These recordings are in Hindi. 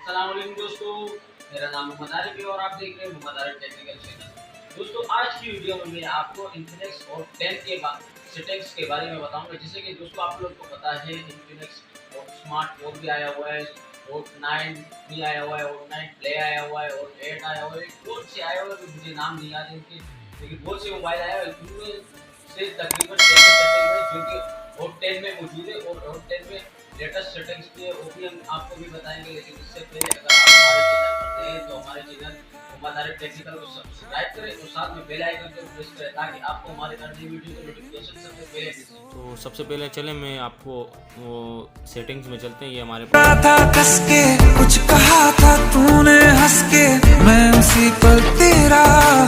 अस्सलाम वालेकुम दोस्तों, मेरा नाम मोहम्मद आरिफ है और आप देख रहे हैं मोहम्मद आरिफ टेक्निकल चैनल। दोस्तों आज की वीडियो में मैं आपको इन्फिनिक्स और 10 के सेटिंग्स के बारे में बताऊंगा। जैसे कि दोस्तों आप लोग को पता है इन्फिनिक्स और स्मार्ट फोन भी आया हुआ है, और 9 भी आया हुआ है, और 9 प्ले आया हुआ है, और 8 आया हुआ है। बहुत से आए हुए मुझे नाम नहीं याद है इनके, लेकिन बहुत से मोबाइल आया हुआ है। इनमें से तकरीबन ऐसे सेटिंग है जो कि हॉट 10 में मौजूद है, और हॉट 10 में लेटेस्ट सेटिंग्स की है वो भी हम आपको भी बताएंगे। लेकिन इससे पहले अगर आप हमारे चैनल पर नए हैं तो हमारे चैनल मोहम्मद आरिफ टेक्निकल को सब्सक्राइब करें और साथ में बेल आइकन को प्रेस करें ताकि आपको हमारे हर नई वीडियो का नोटिफिकेशन सबसे पहले मिले। तो सबसे पहले चले मैं आपको वो सेटिंग्स में चलते हैं। ये हमारे था कस के कुछ कहा था तूने हंस के, मैं उसी पर तेरा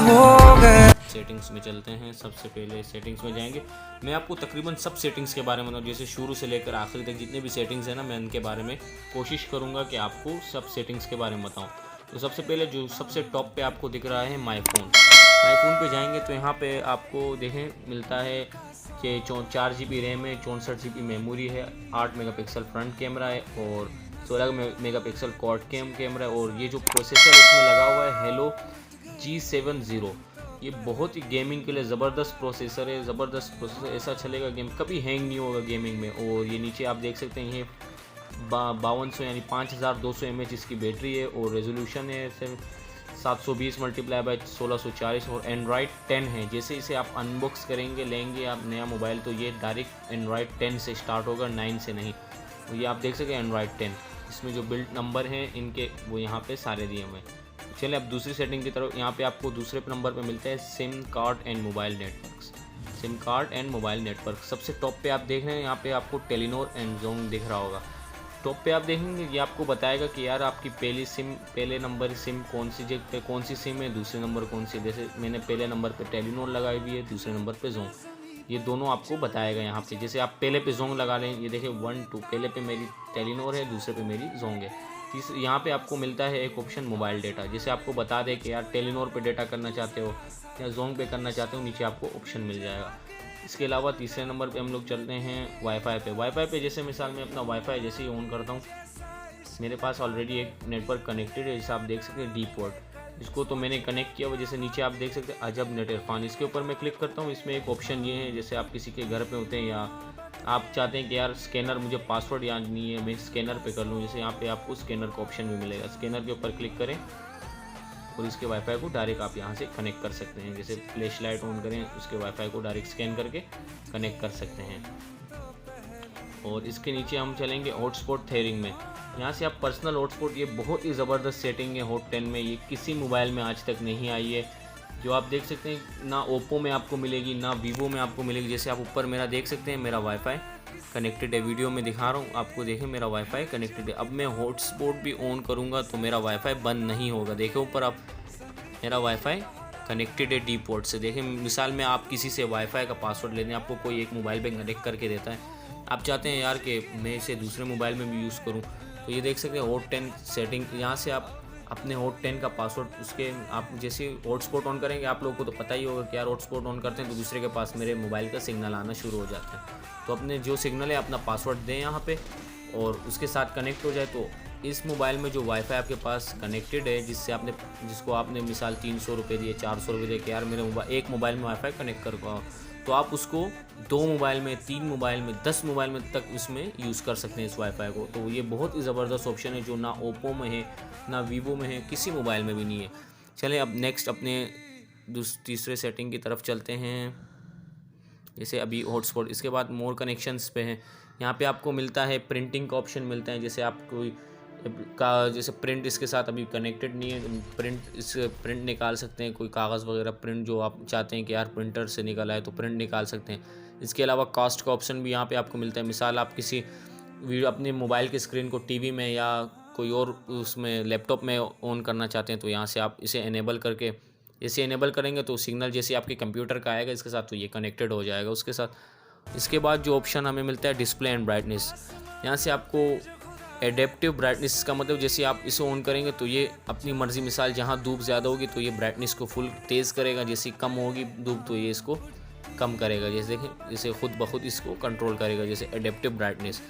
हो गया। सेटिंग्स में चलते हैं। सबसे पहले सेटिंग्स में जाएंगे। मैं आपको तकरीबन सब सेटिंग्स के बारे में बताऊँ, जैसे शुरू से लेकर आखिर तक जितने भी सेटिंग्स हैं ना, मैं उनके बारे में कोशिश करूँगा कि आपको सब सेटिंग्स के बारे में बताऊँ। तो सबसे पहले जो सबसे टॉप पे आपको दिख रहा है माई फ़ोन पे जाएंगे तो यहाँ पे आपको देखें मिलता है कि 4 GB रैम है, 64 GB मेमोरी है, 8 मेगापिक्सल फ्रंट कैमरा है और 16 मेगापिक्सल क्वाड कैमरा है। और ये जो प्रोसेसर इसमें लगा हुआ है हेलो G70, ये बहुत ही गेमिंग के लिए ज़बरदस्त प्रोसेसर है। ज़बरदस्त प्रोसेसर, ऐसा चलेगा गेम, कभी हैंग नहीं होगा गेमिंग में। और ये नीचे आप देख सकते हैं ये 5200 यानी 5200 mAh इसकी बैटरी है, और रेजोल्यूशन है 720 × 1640 और एंड्रॉयड 10 है। जैसे इसे आप अनबॉक्स करेंगे, लेंगे आप नया मोबाइल, तो ये डायरेक्ट एंड्रॉयड 10 से स्टार्ट होगा, 9 से नहीं। तो ये आप देख सकते हैं एंड्रॉयड 10। इसमें जो बिल्ड नंबर हैं इनके वो यहाँ पे सारे दिए हुए हैं। चलिए अब दूसरी सेटिंग की तरफ। यहाँ पे आपको दूसरे नंबर पे मिलता है SIM card and mobile networks. SIM card and mobile network सबसे टॉप पे आप देख रहे हैं। यहाँ पे आपको टेलीनॉर एंड जोन दिख रहा होगा। टॉप पे आप देखेंगे ये आपको बताएगा कि यार आपकी पहले नंबर सिम कौन सी जगह पे कौन सी सिम है, दूसरे नंबर कौन सी। जैसे मैंने पहले नंबर पे टेलीनॉर लगाई हुई है, दूसरे नंबर पे जोन। ये दोनों आपको बताएगा यहाँ पे। जैसे आप पहले पे जोंग लगा लें, ये देखिए 1 2, पहले पे मेरी टेलीनॉर है, दूसरे पे मेरी जोंग है। तीसरे यहाँ पे आपको मिलता है एक ऑप्शन मोबाइल डेटा। जैसे आपको बता दे कि यार टेलीनॉर पे डेटा करना चाहते हो या जोंग पे करना चाहते हो, नीचे आपको ऑप्शन मिल जाएगा। इसके अलावा तीसरे नंबर पे हम लोग चलते हैं वाईफाई पे। वाईफाई पे जैसे मिसाल में अपना वाईफाई जैसे ही ऑन करता हूँ, मेरे पास ऑलरेडी एक नेटवर्क कनेक्टेड है, जैसे आप देख सकते हैं डी पोर्ट। इसको तो मैंने कनेक्ट किया हुआ, जैसे नीचे आप देख सकते हैं अजब नेट इरफान। इसके ऊपर मैं क्लिक करता हूँ, इसमें एक ऑप्शन ये है, जैसे आप किसी के घर पे होते हैं या आप चाहते हैं कि यार स्कैनर, मुझे पासवर्ड याद नहीं है, मैं स्कैनर पे कर लूँ, जैसे यहाँ पे आपको स्कैनर का ऑप्शन भी मिलेगा। स्कैनर के ऊपर क्लिक करें और इसके वाईफाई को डायरेक्ट आप यहाँ से कनेक्ट कर सकते हैं। जैसे फ्लैश लाइट ऑन करें, उसके वाईफाई को डायरेक्ट स्कैन करके कनेक्ट कर सकते हैं। और इसके नीचे हम चलेंगे हॉटस्पॉट थेयरिंग में। यहाँ से आप पर्सनल हॉटस्पॉट, ये बहुत ही ज़बरदस्त सेटिंग है हॉट 10 में, ये किसी मोबाइल में आज तक नहीं आई है। जो आप देख सकते हैं ना ओप्पो में आपको मिलेगी, ना वीवो में आपको मिलेगी। जैसे आप ऊपर मेरा देख सकते हैं, मेरा वाईफाई कनेक्टेड है, वीडियो में दिखा रहा हूँ आपको, देखें मेरा वाईफाई कनेक्टेड है। अब मैं हॉटस्पॉट भी ऑन करूँगा तो मेरा वाईफाई बंद नहीं होगा। देखें ऊपर आप, मेरा वाईफाई कनेक्टेड है डी पोर्ट से। देखें मिसाल में आप किसी से वाईफाई का पासवर्ड लेते हैं, आपको कोई एक मोबाइल पे कनेक्ट करके देता है, आप चाहते हैं यार कि मैं इसे दूसरे मोबाइल में भी यूज़ करूं, तो ये देख सकते हैं हॉट 10 सेटिंग। यहाँ से आप अपने हॉट 10 का पासवर्ड उसके आप जैसे हॉटस्पॉट ऑन करेंगे, आप लोगों को तो पता ही होगा कि यार हॉटस्पॉट ऑन करते हैं तो दूसरे के पास मेरे मोबाइल का सिग्नल आना शुरू हो जाता है। तो अपने जो सिग्नल है अपना पासवर्ड दें यहाँ पे और उसके साथ कनेक्ट हो जाए। तो इस मोबाइल में जो वाईफाई आपके पास कनेक्टेड है, जिसको आपने मिसाल 300 रुपये दिए, 400 रुपये दिए कि यार मेरे एक मोबाइल में वाईफाई कनेक्ट कर पाओ, तो आप उसको 2 मोबाइल में, 3 मोबाइल में, 10 मोबाइल में तक उसमें यूज़ कर सकते हैं इस वाईफाई को। तो ये बहुत ही ज़बरदस्त ऑप्शन है जो ना ओप्पो में है, ना वीवो में है, किसी मोबाइल में भी नहीं है। चलें अब नेक्स्ट अपने तीसरे सेटिंग की तरफ चलते हैं। जैसे अभी हॉटस्पॉट, इसके बाद मोर कनेक्शंस पे हैं। यहाँ पे आपको मिलता है प्रिंटिंग का ऑप्शन मिलता है। जैसे आप कोई जैसे प्रिंट इसके साथ अभी कनेक्टेड नहीं है, प्रिंट निकाल सकते हैं, कोई कागज़ वगैरह प्रिंट जो आप चाहते हैं कि यार प्रिंटर से निकल आए तो प्रिंट निकाल सकते हैं। इसके अलावा कास्ट का ऑप्शन भी यहाँ पे आपको मिलता है। मिसाल आप किसी वीडियो अपने मोबाइल की स्क्रीन को टीवी में या कोई और उसमें लैपटॉप में ऑन करना चाहते हैं, तो यहाँ से आप इसे इनेबल करके, जैसे इनेबल करेंगे तो सिग्नल जैसे आपके कंप्यूटर का आएगा इसके साथ, तो ये कनेक्टेड हो जाएगा उसके साथ। इसके बाद जो ऑप्शन हमें मिलता है डिस्प्ले एंड ब्राइटनेस, यहाँ से आपको एडेप्टिव ब्राइटनेस का मतलब जैसे आप इसे ऑन करेंगे तो ये अपनी मर्ज़ी, मिसाल जहाँ धूप ज़्यादा होगी तो ये ब्राइटनेस को फुल तेज़ करेगा, जैसे कम होगी धूप तो ये इसको कम करेगा। जैसे देखें, जैसे खुद ब खुद इसको कंट्रोल करेगा, जैसे एडेप्टिव ब्राइटनेस।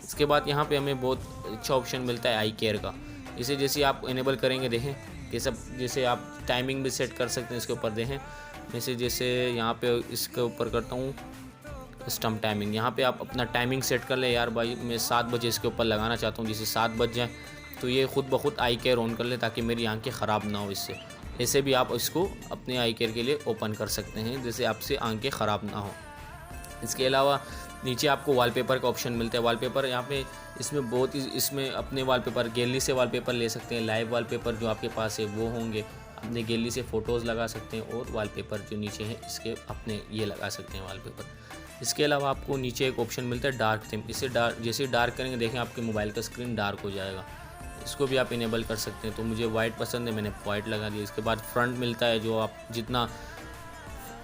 इसके बाद यहाँ पे हमें बहुत अच्छा ऑप्शन मिलता है आई केयर का। इसे जैसे आप इनेबल करेंगे देखें ये सब, जैसे आप टाइमिंग भी सेट कर सकते हैं इसके ऊपर देखें। जैसे यहाँ पे इसके ऊपर करता हूँ स्टम्प टाइमिंग, यहाँ पे आप अपना टाइमिंग सेट कर ले, यार भाई मैं 7 बजे इसके ऊपर लगाना चाहता हूँ, जैसे 7 बज जाए तो ये खुद ब खुद आई केयर ऑन कर ले ताकि मेरी आंखें ख़राब ना हो इससे। ऐसे भी आप इसको अपने आई केयर के लिए ओपन कर सकते हैं जैसे आपसे आंखें ख़राब ना हो। इसके अलावा नीचे आपको वॉलपेपर का ऑप्शन मिलता है। वॉलपेपर यहाँ पे इसमें बहुत ही, इसमें अपने वॉलपेपर गैलरी से वॉलपेपर ले सकते हैं, लाइव वॉलपेपर जो आपके पास है वो होंगे, अपने गैलरी से फ़ोटोज़ लगा सकते हैं, और वॉलपेपर जो नीचे हैं इसके अपने ये लगा सकते हैं वॉलपेपर। इसके अलावा आपको नीचे एक ऑप्शन मिलता है डार्क थीम। इसे जैसे डार्क करेंगे देखें आपके मोबाइल का स्क्रीन डार्क हो जाएगा, इसको भी आप इनेबल कर सकते हैं। तो मुझे वाइट पसंद है, मैंने वाइट लगा दिया। इसके बाद फ्रंट मिलता है, जो आप जितना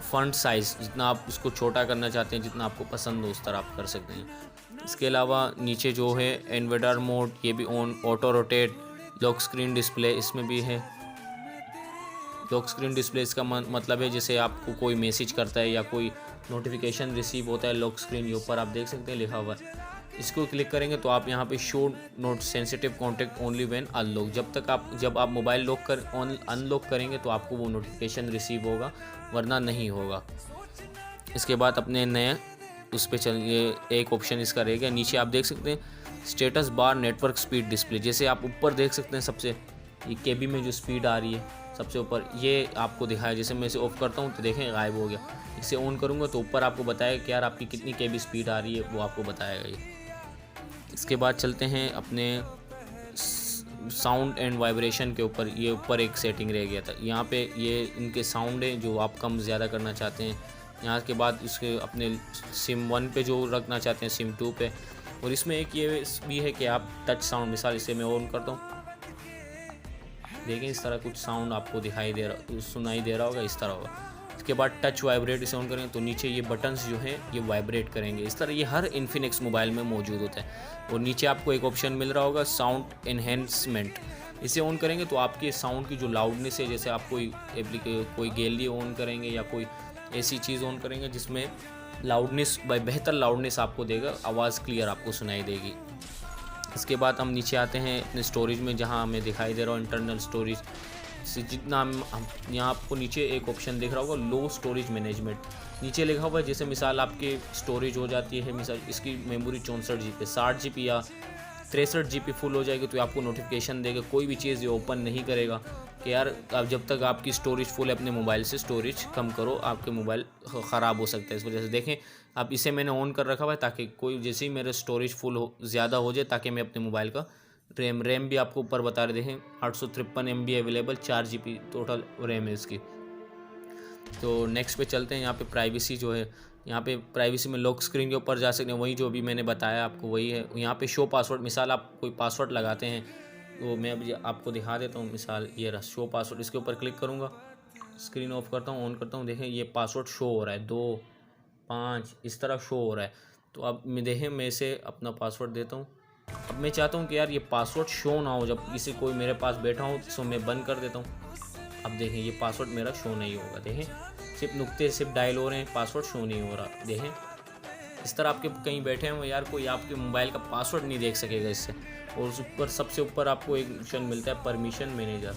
फ़ॉन्ट साइज़ जितना आप उसको छोटा करना चाहते हैं, जितना आपको पसंद हो उस तरह आप कर सकते हैं। इसके अलावा नीचे जो है इन्वर्टर मोड, ये भी on, auto rotate, lock screen display इसमें भी है। लॉक स्क्रीन डिस्प्ले इसका मतलब है जैसे आपको कोई मैसेज करता है या कोई नोटिफिकेशन रिसीव होता है, लॉक स्क्रीन के ऊपर आप देख सकते हैं लिखा हुआ है। इसको क्लिक करेंगे तो आप यहाँ पे show note sensitive contact only when unlock, जब आप मोबाइल लॉक कर अनलॉक करेंगे तो आपको वो नोटिफिकेशन रिसीव होगा, वरना नहीं होगा। इसके बाद अपने नए उस पर चलिए, एक ऑप्शन इसका रहेगा। नीचे आप देख सकते हैं status bar network speed display, जैसे आप ऊपर देख सकते हैं सबसे ये केबी में जो स्पीड आ रही है सबसे ऊपर, ये आपको दिखाया। जैसे मैं इसे ऑफ़ करता हूँ तो देखें गायब हो गया। इसे ऑन करूँगा तो ऊपर आपको बताएगा कि यार आपकी कितनी केबी स्पीड आ रही है, वो आपको बताएगा ये। इसके बाद चलते हैं अपने साउंड एंड वाइब्रेशन के ऊपर। ये ऊपर एक सेटिंग रह गया था, यहाँ पे ये इनके साउंड है जो आप कम ज़्यादा करना चाहते हैं। यहाँ के बाद इसके अपने सिम 1 पे जो रखना चाहते हैं सिम 2 पे। और इसमें एक ये भी है कि आप टच साउंड, मिसाल इसे मैं ऑन करता हूँ, देखें इस तरह कुछ साउंड आपको सुनाई दे रहा होगा, इस तरह होगा। इसके बाद टच वाइब्रेट इसे ऑन करेंगे तो नीचे ये बटन्स जो हैं ये वाइब्रेट करेंगे। इस तरह ये हर इन्फिनिक्स मोबाइल में मौजूद होता है। और नीचे आपको एक ऑप्शन मिल रहा होगा साउंड एनहेंसमेंट, इसे ऑन करेंगे तो आपके साउंड की जो लाउडनेस है, जैसे आप कोई गैलरी ऑन करेंगे या कोई ऐसी चीज़ ऑन करेंगे जिसमें लाउडनेस बेहतर लाउडनेस आपको देगा, आवाज़ क्लियर आपको सुनाई देगी। इसके बाद हम नीचे आते हैं अपने स्टोरेज में, जहाँ हमें दिखाई दे रहा हो इंटरनल स्टोरेज से जितना हम यहाँ आपको नीचे एक ऑप्शन दिख रहा होगा लो स्टोरेज मैनेजमेंट, नीचे लिखा हुआ है जैसे मिसाल आपके स्टोरेज हो जाती है, मिसाल इसकी मेमोरी 64 GB, 60 GB या 63 GB फुल हो जाएगी तो आपको नोटिफिकेशन देगा, कोई भी चीज़ ये ओपन नहीं करेगा कि यार अब जब तक आपकी स्टोरेज फुल है अपने मोबाइल से स्टोरेज कम करो, आपके मोबाइल ख़राब हो सकता है। इस वजह से देखें अब इसे मैंने ऑन कर रखा हुआ है ताकि कोई जैसे ही मेरा स्टोरेज फुल ज़्यादा हो जाए ताकि मैं अपने मोबाइल का रैम भी आपको ऊपर बता रहे देखें 853 MB available, 4 GB total RAM है इसकी। तो नेक्स्ट पे चलते हैं। यहाँ पे प्राइवेसी जो है, यहाँ पे प्राइवेसी में लॉक स्क्रीन के ऊपर जा सकते हैं, वही जो अभी मैंने बताया आपको वही है। यहाँ पे शो पासवर्ड, मिसाल आप कोई पासवर्ड लगाते हैं तो मैं अभी आपको दिखा देता हूँ, मिसाल ये रहा शो पासवर्ड, इसके ऊपर क्लिक करूँगा, स्क्रीन ऑफ करता हूँ, ऑन करता हूँ, देखें ये पासवर्ड शो हो रहा है 2 5 इस तरह शो हो रहा है। तो अब मैं देखें मैं इसे अपना पासवर्ड देता हूँ। अब मैं चाहता हूँ कि यार ये पासवर्ड शो ना हो, जब किसी कोई मेरे पास बैठा हो तो मैं बंद कर देता हूँ। अब देखें ये पासवर्ड मेरा शो नहीं होगा, देखें सिर्फ नुक्ते सिर्फ डायल हो रहे हैं, पासवर्ड शो नहीं हो रहा। देखें इस तरह आपके कहीं बैठे हैं यार, कोई आपके मोबाइल का पासवर्ड नहीं देख सकेगा इससे। और उस ऊपर सबसे ऊपर आपको एक ऑप्शन मिलता है परमिशन मैनेजर,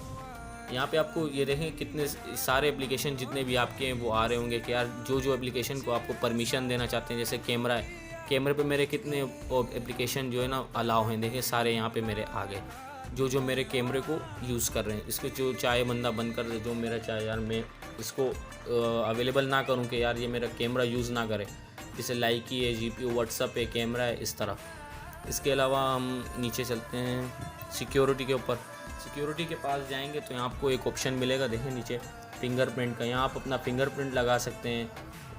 यहाँ पे आपको ये देखें कितने सारे एप्लीकेशन जितने भी आपके हैं वो आ रहे होंगे कि यार जो एप्लीकेशन को आपको परमिशन देना चाहते हैं, जैसे कैमरा है, कैमरे पे मेरे कितने एप्लीकेशन जो है ना अलाउ हैं, देखें सारे यहाँ पे मेरे आ गए जो मेरे कैमरे को यूज़ कर रहे हैं। इसके जो चाहे बंदा बंद कर दे, जो मेरा चाहे यार मैं इसको अवेलेबल ना करूँ कि यार ये मेरा कैमरा यूज़ ना करे, जैसे लाइकी है, GPU, व्हाट्सअप है, कैमरा है, इस तरह। इसके अलावा हम नीचे चलते हैं सिक्योरिटी के ऊपर। सिक्योरिटी के पास जाएंगे तो यहाँ आपको एक ऑप्शन मिलेगा, देखें नीचे फिंगरप्रिंट का, यहाँ आप अपना फिंगरप्रिंट लगा सकते हैं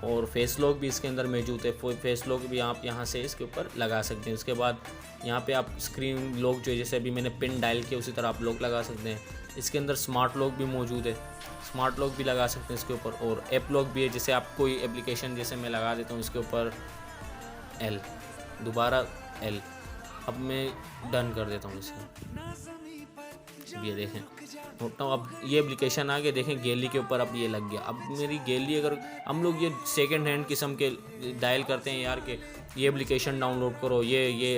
और फेस लॉक भी इसके अंदर मौजूद है, फेस लॉक भी आप यहाँ से इसके ऊपर लगा सकते हैं। उसके बाद यहाँ पे आप स्क्रीन लॉक जो है जैसे अभी मैंने पिन डायल किया उसी तरह आप लॉक लगा सकते हैं। इसके अंदर स्मार्ट लॉक भी मौजूद है, स्मार्ट लॉक भी लगा सकते हैं इसके ऊपर, और ऐप लॉक भी है, जैसे आप कोई एप्लीकेशन जैसे मैं लगा देता हूँ इसके ऊपर L, अब मैं डन कर देता हूँ इसे। ये देखें नोट नाउ, अब ये एप्लीकेशन आ गया, देखें गैलरी के ऊपर अब ये लग गया। अब मेरी गैलरी, अगर हम लोग ये सेकंड हैंड किस्म के डायल करते हैं यार कि ये एप्लीकेशन डाउनलोड करो, ये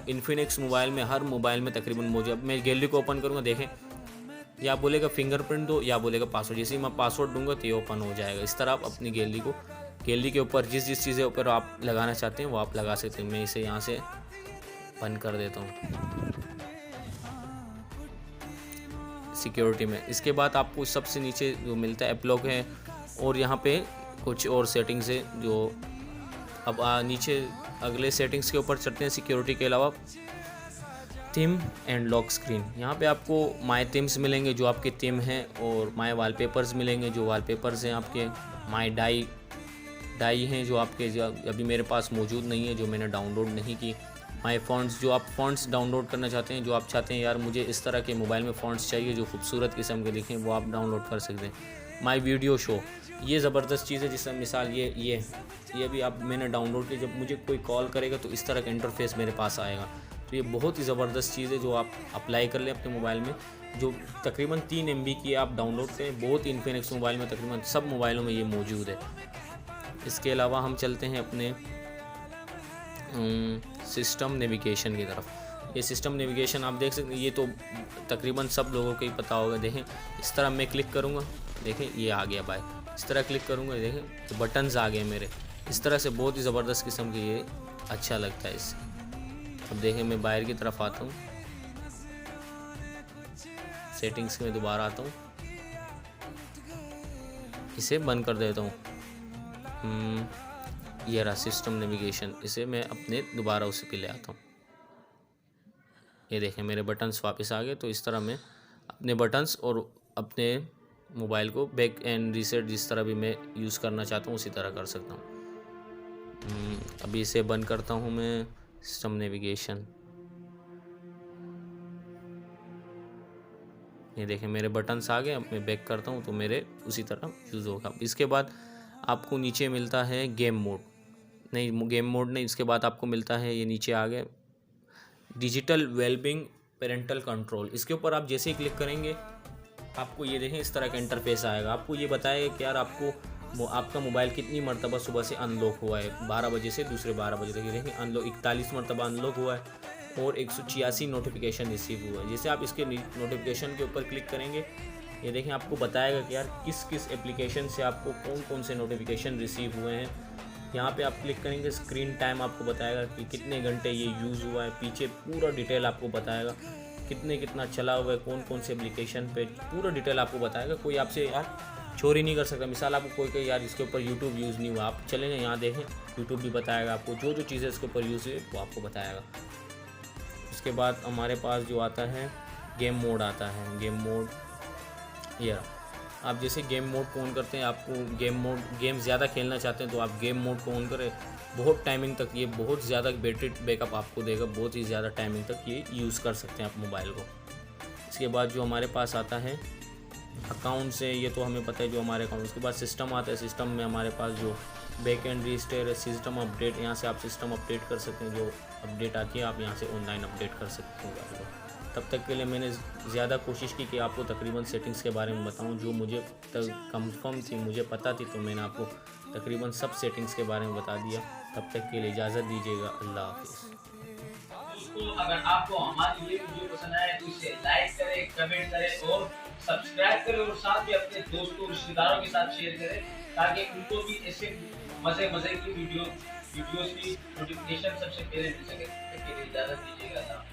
इन्फिनिक्स मोबाइल में, हर मोबाइल में तकरीबन मौजूद। अब मैं गैलरी को ओपन करूँगा, देखें या बोलेगा फिंगरप्रिंट दो या बोलेगा पासवर्ड, जैसे ही मैं पासवर्ड दूंगा तो ये ओपन हो जाएगा। इस तरह आप अपनी गैलरी के ऊपर जिस चीज़ें ऊपर आप लगाना चाहते हैं वो आप लगा सकते हैं। मैं इसे यहाँ से बंद कर देता हूँ सिक्योरिटी में। इसके बाद आपको सबसे नीचे जो मिलता है एप्लॉक है, और यहाँ पे कुछ और सेटिंग्स है जो अब नीचे अगले सेटिंग्स के ऊपर चलते हैं। सिक्योरिटी के अलावा थीम एंड लॉक स्क्रीन, यहाँ पे आपको माय थीम्स मिलेंगे जो आपके थीम हैं, और माय वॉलपेपर्स मिलेंगे जो वॉलपेपर्स हैं आपके, माय डाई हैं जो आपके अभी मेरे पास मौजूद नहीं है, जो मैंने डाउनलोड नहीं की। माय फ़ॉन्ट्स, जो आप फ़ॉन्ट्स डाउनलोड करना चाहते हैं, जो आप चाहते हैं यार मुझे इस तरह के मोबाइल में फ़ॉन्ट्स चाहिए जो खूबसूरत किस्म के दिखें, वो आप डाउनलोड कर सकते हैं। माय वीडियो शो, ये ज़बरदस्त चीज़ है, जिसमें मिसाल ये भी आप मैंने डाउनलोड की। जब मुझे कोई कॉल करेगा तो इस तरह का इंटरफेस मेरे पास आएगा। तो ये बहुत ही ज़बरदस्त चीज़ है जो आप अप्लाई कर लें अपने मोबाइल में, जो तकरीबन 3 MB की आप डाउनलोड करें। बहुत ही इन्फिनिक्स मोबाइल में, तकरीबन सब मोबाइलों में ये मौजूद है। इसके अलावा हम चलते हैं अपने सिस्टम नेविगेशन की तरफ। ये सिस्टम नेविगेशन आप देख सकते हैं, ये तो तकरीबन सब लोगों को ही पता होगा। देखें इस तरह मैं क्लिक करूँगा, देखें ये आ गया बाय, इस तरह क्लिक करूँगा, देखें तो बटन्स आ गए मेरे। इस तरह से बहुत ही ज़बरदस्त किस्म की ये अच्छा लगता है इससे। अब देखें मैं बाहर की तरफ आता हूँ, सेटिंग्स में दोबारा आता हूँ, इसे बंद कर देता हूँ। ये रहा सिस्टम नेविगेशन, इसे मैं अपने दोबारा उसी पे ले आता हूँ। ये देखें मेरे बटन्स वापस आ गए। तो इस तरह मैं अपने बटन्स और अपने मोबाइल को बैक एंड रीसेट जिस तरह भी मैं यूज़ करना चाहता हूँ उसी तरह कर सकता हूँ। अभी इसे बंद करता हूँ मैं, सिस्टम नेविगेशन। ये देखें मेरे बटन्स आ गए। अब मैं बैक करता हूँ तो मेरे उसी तरह यूज़ होगा। इसके बाद आपको नीचे मिलता है गेम मोड नहीं, इसके बाद आपको मिलता है, ये नीचे आ गए, डिजिटल वेलबींग पेरेंटल कंट्रोल। इसके ऊपर आप जैसे ही क्लिक करेंगे आपको ये देखें इस तरह का इंटरफेस आएगा। आपको ये बताएगा कि यार आपका मोबाइल कितनी मरतबा सुबह से अनलॉक हुआ है, 12 बजे से दूसरे 12 बजे तक। ये देखें अनलॉक 41 मरतबा अनलॉक हुआ है और 186 नोटिफिकेशन रिसीव हुआ है। जैसे आप इसके नोटिफिकेशन के ऊपर क्लिक करेंगे, ये देखें आपको बताएगा कि यार किस किस एप्लीकेशन से आपको कौन कौन से नोटिफिकेशन रिसीव हुए हैं। यहाँ पे आप क्लिक करेंगे, स्क्रीन टाइम आपको बताएगा कि कितने घंटे ये यूज़ हुआ है, पीछे पूरा डिटेल आपको बताएगा कितना चला हुआ है, कौन कौन से एप्लीकेशन पे, पूरा डिटेल आपको बताएगा। कोई आपसे यार चोरी नहीं कर सकता। मिसाल आपको कोई कहे यार इसके ऊपर यूट्यूब यूज़ नहीं हुआ, आप चलेंगे यहाँ देखें यूट्यूब भी बताएगा आपको, जो चीज़ें इसके ऊपर यूज़ हुई वो आपको बताएगा। उसके बाद हमारे पास जो आता है गेम मोड आता है। गेम मोड ये आप जैसे गेम मोड को ऑन करते हैं, आपको गेम ज़्यादा खेलना चाहते हैं तो आप गेम मोड को ऑन करें। बहुत टाइमिंग तक ये बहुत ज़्यादा बैटरी बैकअप आपको देगा, बहुत ही ज़्यादा टाइमिंग तक ये यूज़ कर सकते हैं आप मोबाइल को। इसके बाद जो हमारे पास आता है अकाउंट से, ये तो हमें पता है जो हमारे अकाउंट। उसके बाद सिस्टम आता है। सिस्टम में हमारे पास जो back and register, system update, यहाँ से आप सिस्टम अपडेट कर सकते हैं। जो अपडेट आती है आप यहाँ से ऑनलाइन अपडेट कर सकते हैं। तब तक के लिए मैंने ज़्यादा कोशिश की कि आपको तकरीबन सेटिंग्स के बारे में बताऊं जो मुझे कंफर्म थी, मुझे पता थी, तो मैंने आपको तकरीबन सब सेटिंग्स के बारे में बता दिया। तब तक के लिए इजाज़त दीजिएगा। अल्लाह हाफिज़। दोस्तों अगर आपको हमारी ये वीडियो पसंद आए तो इसे लाइक करें, कमेंट करें और सब्सक्राइब करें, और साथ ही अपने दोस्तों रिश्तेदारों के साथ शेयर करें ताकि उनको भी ऐसे मज़े की वीडियोस की नोटिफिकेशन सबसे पहले मिल सके। इजाज़त दीजिएगा।